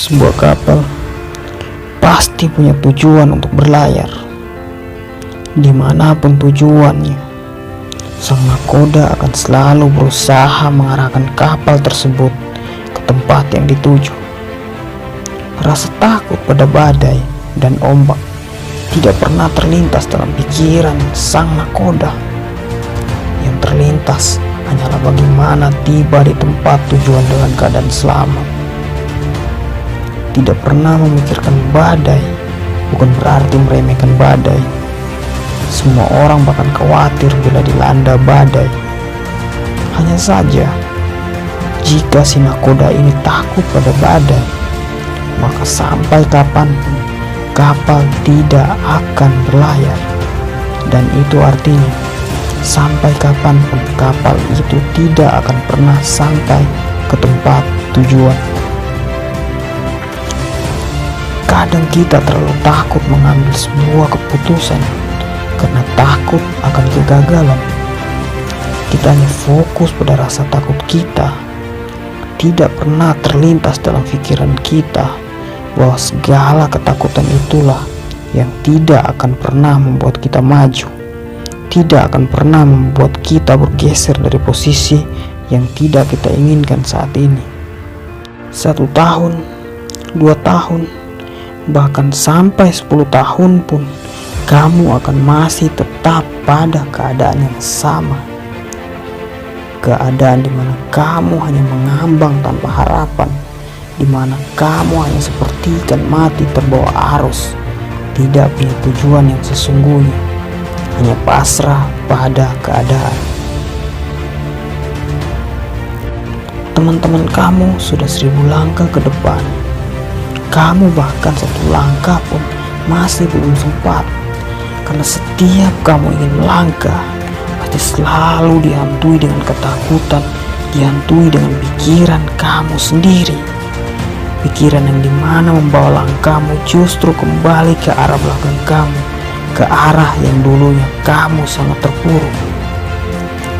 Sebuah kapal pasti punya tujuan untuk berlayar. Dimanapun tujuannya, sang nakoda akan selalu berusaha mengarahkan kapal tersebut ke tempat yang dituju. Rasa takut pada badai dan ombak tidak pernah terlintas dalam pikiran sang nakoda. Yang terlintas hanyalah bagaimana tiba di tempat tujuan dengan keadaan selamat. Tidak pernah memikirkan badai bukan berarti meremehkan badai. Semua orang bahkan khawatir bila dilanda badai. Hanya saja, jika si nakoda ini takut pada badai, maka sampai kapanpun kapal tidak akan berlayar. Dan itu artinya sampai kapanpun kapal itu tidak akan pernah sampai ke tempat tujuan. Kadang kita terlalu takut mengambil sebuah keputusan karena takut akan kegagalan. Kita hanya fokus pada rasa takut kita. Tidak pernah terlintas dalam pikiran kita bahwa segala ketakutan itulah yang tidak akan pernah membuat kita maju, tidak akan pernah membuat kita bergeser dari posisi yang tidak kita inginkan saat ini. 1 tahun, 2 tahun, bahkan sampai 10 tahun pun kamu akan masih tetap pada keadaan yang sama. Keadaan di mana kamu hanya mengambang tanpa harapan, di mana kamu hanya seperti ikan mati terbawa arus, tidak punya tujuan yang sesungguhnya, hanya pasrah pada keadaan. Teman-teman kamu sudah 1000 langkah ke depan. Kamu bahkan 1 langkah pun masih belum sempat. Karena setiap kamu ingin melangkah, pasti selalu dihantui dengan ketakutan, dihantui dengan pikiran kamu sendiri. Pikiran yang dimana membawa langkahmu justru kembali ke arah belakang kamu, ke arah yang dulunya kamu sangat terpuruk.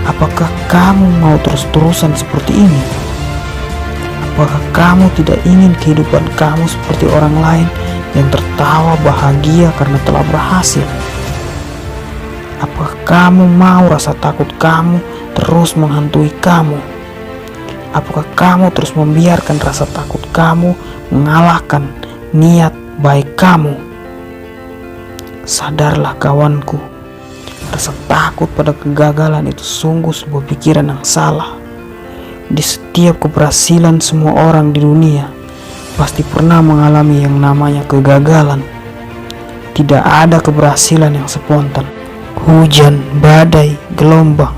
Apakah kamu mau terus-terusan seperti ini? Apakah kamu tidak ingin kehidupan kamu seperti orang lain yang tertawa bahagia karena telah berhasil? Apakah kamu mau rasa takut kamu terus menghantui kamu? Apakah kamu terus membiarkan rasa takut kamu mengalahkan niat baik kamu? Sadarlah kawanku, rasa takut pada kegagalan itu sungguh sebuah pikiran yang salah. Di setiap keberhasilan semua orang di dunia pasti pernah mengalami yang namanya kegagalan. Tidak ada keberhasilan yang spontan. Hujan, badai, gelombang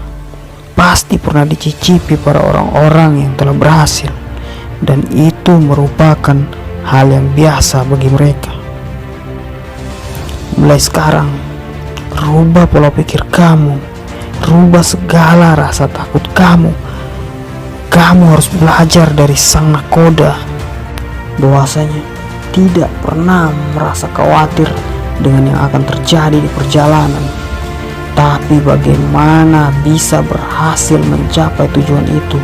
pasti pernah dicicipi para orang-orang yang telah berhasil, dan itu merupakan hal yang biasa bagi mereka. Mulai sekarang, rubah pola pikir kamu, rubah segala rasa takut kamu. Kamu harus belajar dari sang nakoda bahwasanya tidak pernah merasa khawatir dengan yang akan terjadi di perjalanan, tapi bagaimana bisa berhasil mencapai tujuan itu.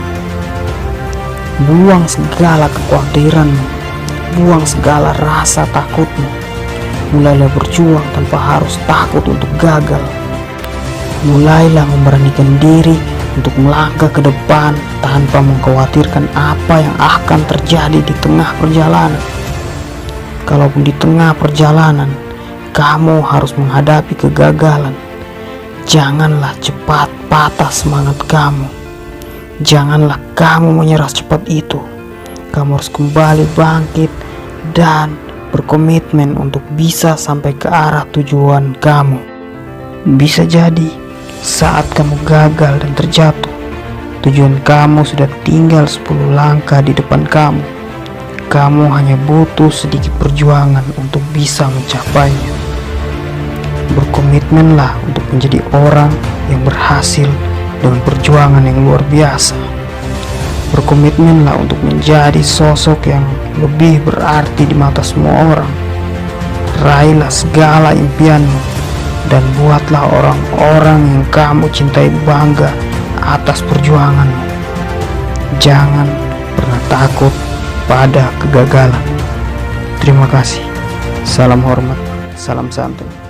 Buang segala kekhawatiranmu, buang segala rasa takutmu. Mulailah berjuang tanpa harus takut untuk gagal. Mulailah memberanikan diri untuk melangkah ke depan tanpa mengkhawatirkan apa yang akan terjadi di tengah perjalanan. Kalaupun di tengah perjalanan kamu harus menghadapi kegagalan, janganlah cepat patah semangat kamu. Janganlah kamu menyerah secepat itu. Kamu harus kembali bangkit dan berkomitmen untuk bisa sampai ke arah tujuan kamu. Bisa jadi saat kamu gagal dan terjatuh, tujuan kamu sudah tinggal 10 langkah di depan kamu. Kamu hanya butuh sedikit perjuangan untuk bisa mencapainya. Berkomitmenlah untuk menjadi orang yang berhasil dengan perjuangan yang luar biasa. Berkomitmenlah untuk menjadi sosok yang lebih berarti di mata semua orang. Raihlah segala impianmu dan buatlah orang-orang yang kamu cintai bangga atas perjuanganmu. Jangan pernah takut pada kegagalan. Terima kasih. Salam hormat, salam santun.